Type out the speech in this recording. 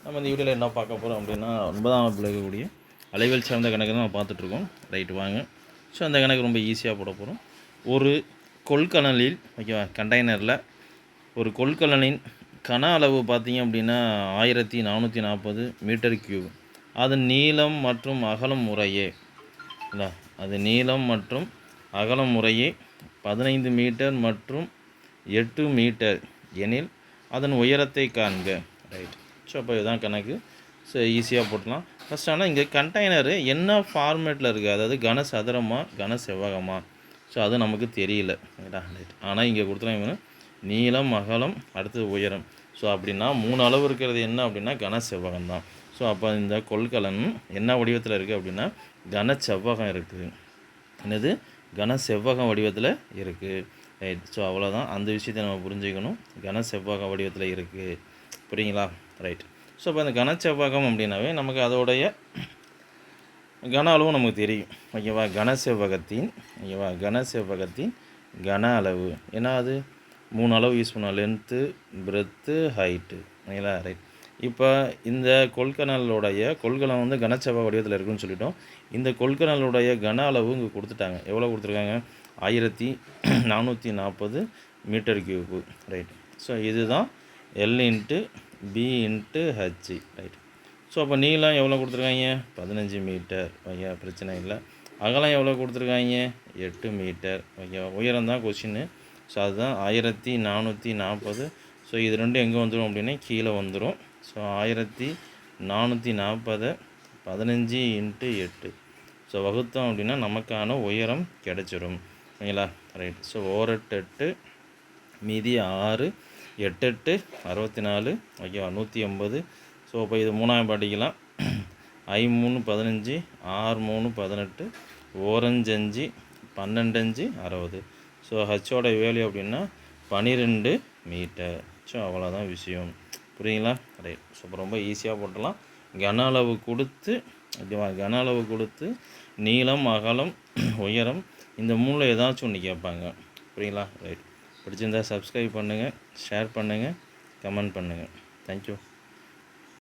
நம்ம இந்த வீடியோவில் என்ன பார்க்க போகிறோம் அப்படின்னா 9ஆம் வகுப்பில் இருக்கக்கூடிய அலைவல் சார்ந்த கணக்கு தான் நம்ம பார்த்துட்ருக்கோம். ரைட்டு வாங்க. ஸோ அந்த கணக்கு ரொம்ப ஈஸியாக போட போகிறோம். ஒரு கொள்கலனில் ஓகேவா கண்டெய்னரில் ஒரு கொள்கலனின் கன அளவு பார்த்திங்க அப்படின்னா 1440 மீட்டர் கியூப். அதன் நீளம் மற்றும் அகலம் முறையே இல்லை அது நீளம் மற்றும் அகலம் முறையே 15 மீட்டர் மற்றும் 8 மீட்டர் எனில் அதன் உயரத்தை காண்க. ரைட். ஸோ அப்போ இதுதான் கணக்கு. ஸோ ஈஸியாக போட்டலாம். ஃபஸ்ட் ஆனால் இங்கே கண்டெய்னரு என்ன ஃபார்மேட்டில் இருக்குது, அதாவது கன சதுரமாக கன செவ்வகமாக, ஸோ அது நமக்கு தெரியல. ரைட். ஆனால் இங்கே கொடுத்துருவாங்க நீளம் அகலம் அடுத்தது உயரம். ஸோ அப்படின்னா 3 அளவு இருக்கிறது என்ன அப்படின்னா கன செவ்வகம் தான். ஸோ அப்போ இந்த கொள்கலன் என்ன வடிவத்தில் இருக்குது அப்படின்னா கன செவ்வகம் இருக்குது. என்னது கன செவ்வகம் வடிவத்தில் இருக்குது. ரைட். ஸோ அவ்வளோதான். அந்த விஷயத்தை நம்ம புரிஞ்சுக்கணும். கன செவ்வக வடிவத்தில் இருக்குது. புரியுங்களா? ரைட். ஸோ இப்போ அந்த கன செவ்வகம் அப்படின்னாவே நமக்கு அதோடைய கன அளவும் நமக்கு தெரியும். ஓகேவா? கன செவ்வகத்தின் கன அளவு ஏன்னா அது 3 அளவு யூஸ் பண்ணோம். Length, breadth, height. ஓகேங்களா? ரைட். இப்போ இந்த கொள்கலன் வந்து கனச்செவ்வக வடிவத்தில் இருக்குதுன்னு சொல்லிட்டோம். இந்த கொள்கலனுடைய கன அளவு இங்கே கொடுத்துட்டாங்க. எவ்வளோ கொடுத்துருக்காங்க? 1440 மீட்டர் கியூப்பு. ரைட். ஸோ இதுதான் L into B into H. Right. So அப்போ நீளம் எவ்வளோ கொடுத்துருக்காங்க? 15 மீட்டர். ஓகே, பிரச்சனை இல்லை. அகலம் எவ்வளோ கொடுத்துருக்காங்க? 8 மீட்டர். ஓகேவா? உயரம் தான் கொஷின்னு. ஸோ அதுதான் 1440. ஸோ இது ரெண்டும் எங்கே வந்துடும் அப்படின்னா கீழே வந்துடும். So 1440 15 into 8. ஸோ வகுத்தோம் அப்படின்னா நமக்கான உயரம் கிடச்சிரும். ஓகேங்களா? ரைட். ஸோ 1 8 8 மீதி 6 8 8 64. ஓகேவா? 180. ஸோ இப்போ இது 3ஆம் படிக்கலாம். 5 3 15 6 3 18 4 5 12 5 60. ஸோ ஹச்சோட வேல்யூ அப்படின்னா 12 மீட்டர். ஸோ அவ்வளோதான் விஷயம். புரியுங்களா? ரைட். ஸோ இப்போ ரொம்ப ஈஸியாக போட்டலாம். கன அளவு கொடுத்து ஓகேவா, கன அளவு கொடுத்து நீளம் அகலம் உயரம் இந்த 3ல் ஏதாச்சும் ஒன்று கேட்பாங்க. புரியுங்களா? ரைட். பிடிச்சிருந்தால் சப்ஸ்கிரைப் பண்ணுங்கள், ஷேர் பண்ணுங்கள், கமெண்ட் பண்ணுங்கள். தேங்க்யூ.